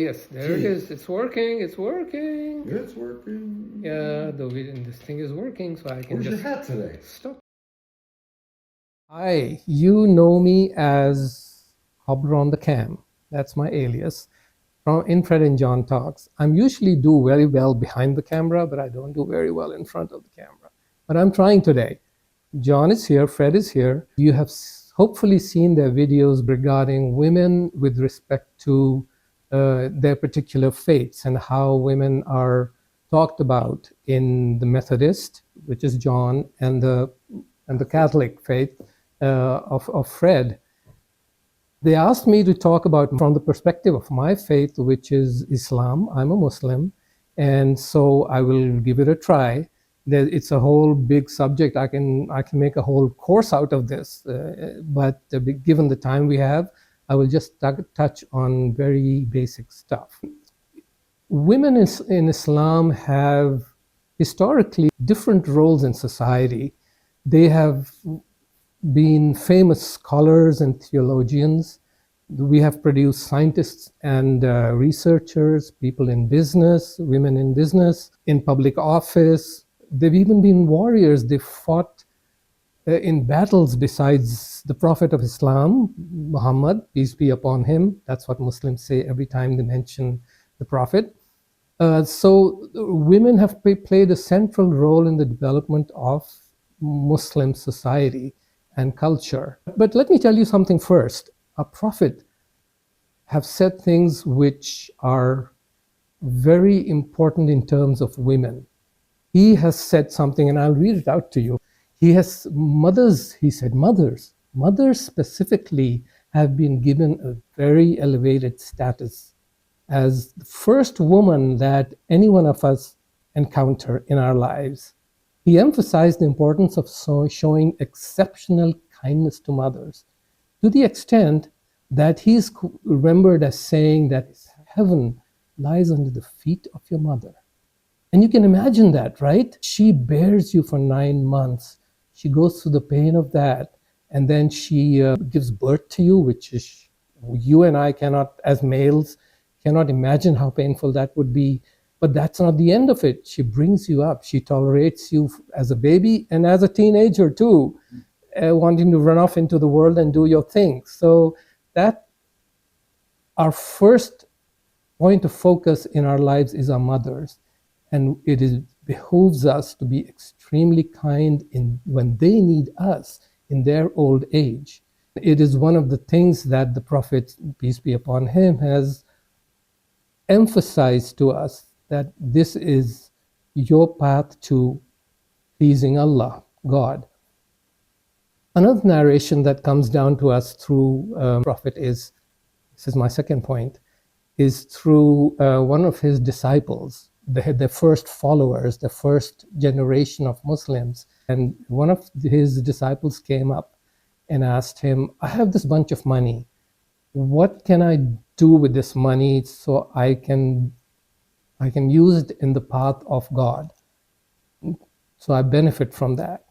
yes, there it is. It's working. It's working. It's working. Yeah, this thing is working, so I can Where's your just hat today? stop. Hi, you know me as Cobbler on the Cam. That's my alias from in Fred and John Talks. I'm usually do very well behind the camera, but I don't do very well in front of the camera. But I'm trying today. John is here, Fred is here. You have hopefully seen their videos regarding women with respect to their particular faiths and how women are talked about in the Methodist, which is John, and the Catholic faith of Fred. They asked me to talk about from the perspective of my faith, which is Islam. I'm a Muslim, and so I will give it a try. It's a whole big subject. I can make a whole course out of this, but given the time we have, I will just touch on very basic stuff. Women in Islam have historically different roles in society. They have been famous scholars and theologians. We have produced scientists and researchers, people in business, women in business, in public office. They've even been warriors. They fought in battles besides the Prophet of Islam, Muhammad, peace be upon him. That's what Muslims say every time they mention the Prophet. So women have played a central role in the development of Muslim society and culture. But let me tell you something first. A prophet have said things which are very important in terms of women. He has said something, and I'll read it out to you. He said mothers specifically have been given a very elevated status as the first woman that any one of us encounter in our lives. He emphasized the importance of showing exceptional kindness to mothers, to the extent that he's remembered as saying that heaven lies under the feet of your mother. And you can imagine that, right? She bears you for 9 months. She goes through the pain of that, and then she gives birth to you, which is you and I cannot, as males, cannot imagine how painful that would be. But that's not the end of it. She brings you up. She tolerates you as a baby and as a teenager too, wanting to run off into the world and do your thing. So that our first point of focus in our lives is our mothers. And it behooves us to be extremely kind when they need us in their old age. It is one of the things that the Prophet, peace be upon him, has emphasized to us, that this is your path to pleasing Allah, God. Another narration that comes down to us through Prophet this is my second point, is through one of his disciples, the first followers, the first generation of Muslims. And one of his disciples came up and asked him, I have this bunch of money. What can I do with this money so I can use it in the path of God? So I benefit from that.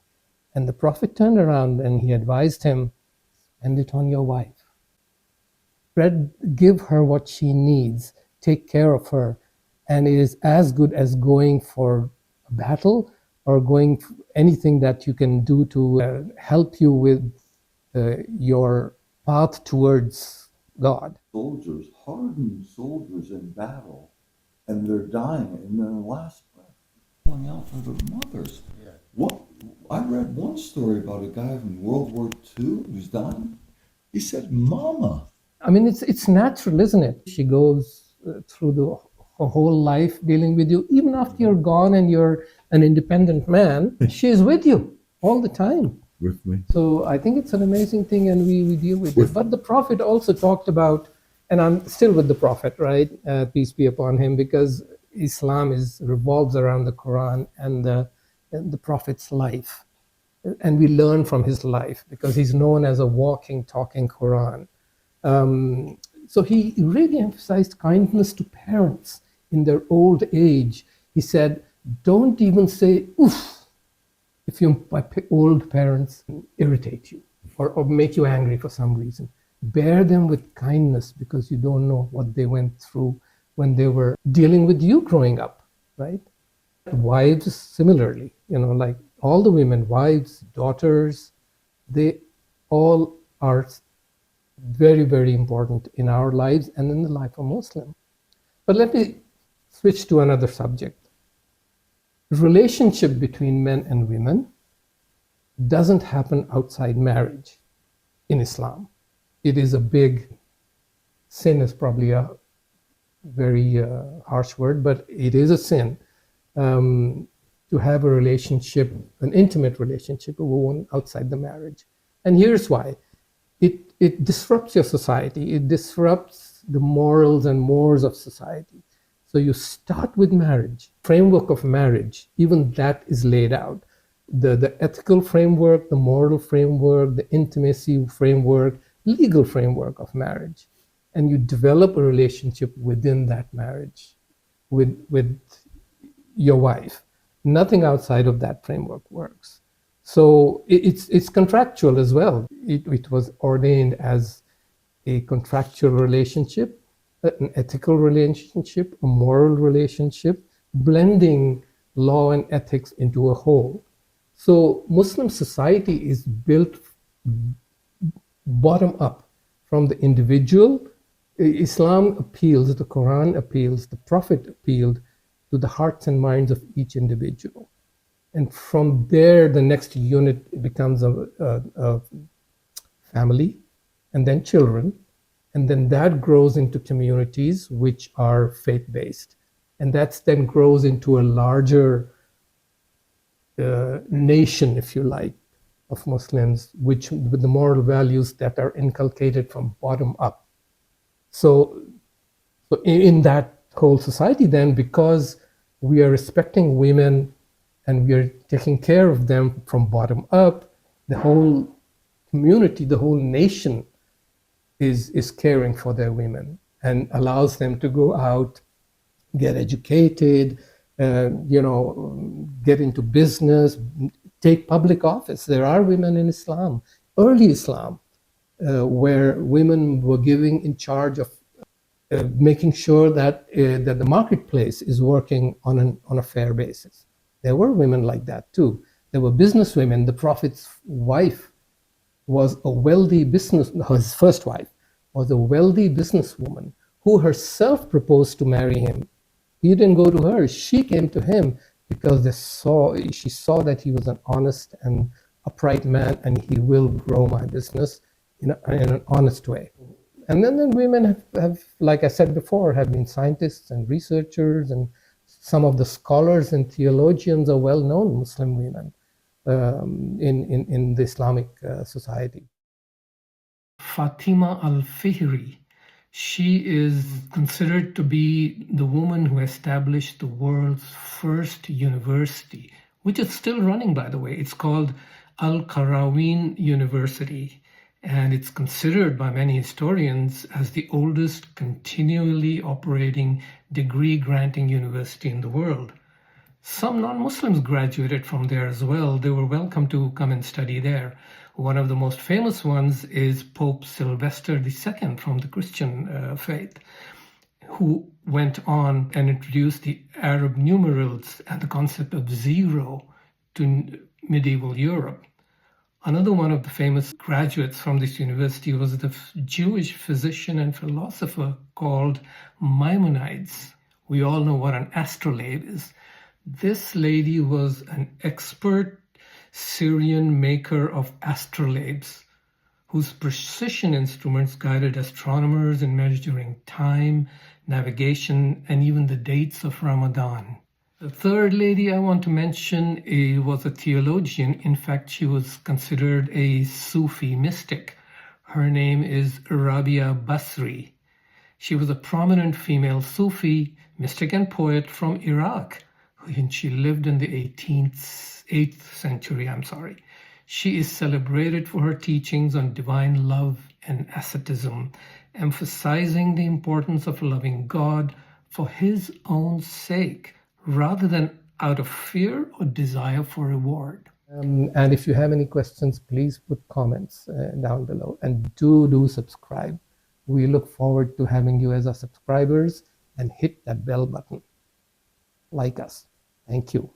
And the Prophet turned around and he advised him, spend it on your wife. Give her what she needs, take care of her, and it is as good as going for a battle or going anything that you can do to help you with your path towards God. Soldiers, hardened soldiers in battle, and they're dying, and their last breath calling out for their mothers. Yeah. What? I read one story about a guy from World War II who's dying. He said, "Mama." I mean, it's natural, isn't it? She goes through her whole life dealing with you. Even after you're gone and you're an independent man, she's with you all the time. With me. So I think it's an amazing thing, and we deal with it. But the Prophet also talked about, and I'm still with the Prophet, right? Peace be upon him, because Islam revolves around the Quran and the Prophet's life. And we learn from his life because he's known as a walking, talking Quran. So he really emphasized kindness to parents in their old age. He said, don't even say, oof, if your old parents irritate you or make you angry for some reason. Bear them with kindness because you don't know what they went through when they were dealing with you growing up, right? Wives, similarly, like all the women, wives, daughters, they all are very, very important in our lives and in the life of Muslim. But let me switch to another subject. Relationship between men and women doesn't happen outside marriage in Islam. It is a big sin, is probably a very harsh word, but it is a sin to have a relationship, an intimate relationship with a woman outside the marriage. And here's why. It disrupts your society. It disrupts the morals and mores of society. So you start with marriage, framework of marriage, even that is laid out. The ethical framework, the moral framework, the intimacy framework, legal framework of marriage. And you develop a relationship within that marriage with your wife. Nothing outside of that framework works. So it's contractual as well. It was ordained as a contractual relationship, an ethical relationship, a moral relationship, blending law and ethics into a whole. So Muslim society is built bottom up from the individual. Islam appeals, the Quran appeals, the Prophet appealed to the hearts and minds of each individual. And from there, the next unit becomes a family, and then children, and then that grows into communities which are faith-based. And that then grows into a larger nation, if you like, of Muslims, which with the moral values that are inculcated from bottom up. So in that whole society then, because we are respecting women and we are taking care of them from bottom up, the whole community, the whole nation is caring for their women and allows them to go out, get educated, get into business, take public office. There are women in Islam, early Islam, where women were giving in charge of making sure that the marketplace is working on a fair basis. There were women like that too. There were business women. The Prophet's wife was a wealthy his first wife was a wealthy businesswoman who herself proposed to marry him. He didn't go to her. She came to him because she saw that he was an honest and upright man and he will grow my business in an honest way. And then women have, like I said before, have been scientists and researchers, and some of the scholars and theologians are well-known Muslim women in the Islamic society. Fatima al-Fihri, she is considered to be the woman who established the world's first university, which is still running, by the way. It's called Al-Qarawin University, and it's considered by many historians as the oldest continually operating degree-granting university in the world. Some non-Muslims graduated from there as well. They were welcome to come and study there. One of the most famous ones is Pope Sylvester II from the Christian faith, who went on and introduced the Arab numerals and the concept of zero to medieval Europe. Another one of the famous graduates from this university was the Jewish physician and philosopher called Maimonides. We all know what an astrolabe is. This lady was an expert Syrian maker of astrolabes, whose precision instruments guided astronomers in measuring time, navigation, and even the dates of Ramadan. The third lady I want to mention was a theologian. In fact, she was considered a Sufi mystic. Her name is Rabia Basri. She was a prominent female Sufi mystic and poet from Iraq, and she lived in the 8th century. She is celebrated for her teachings on divine love and asceticism, emphasizing the importance of loving God for His own sake, rather than out of fear or desire for reward. And if you have any questions, please put comments down below, and do subscribe. We look forward to having you as our subscribers. and hit that bell button. Like us. Thank you.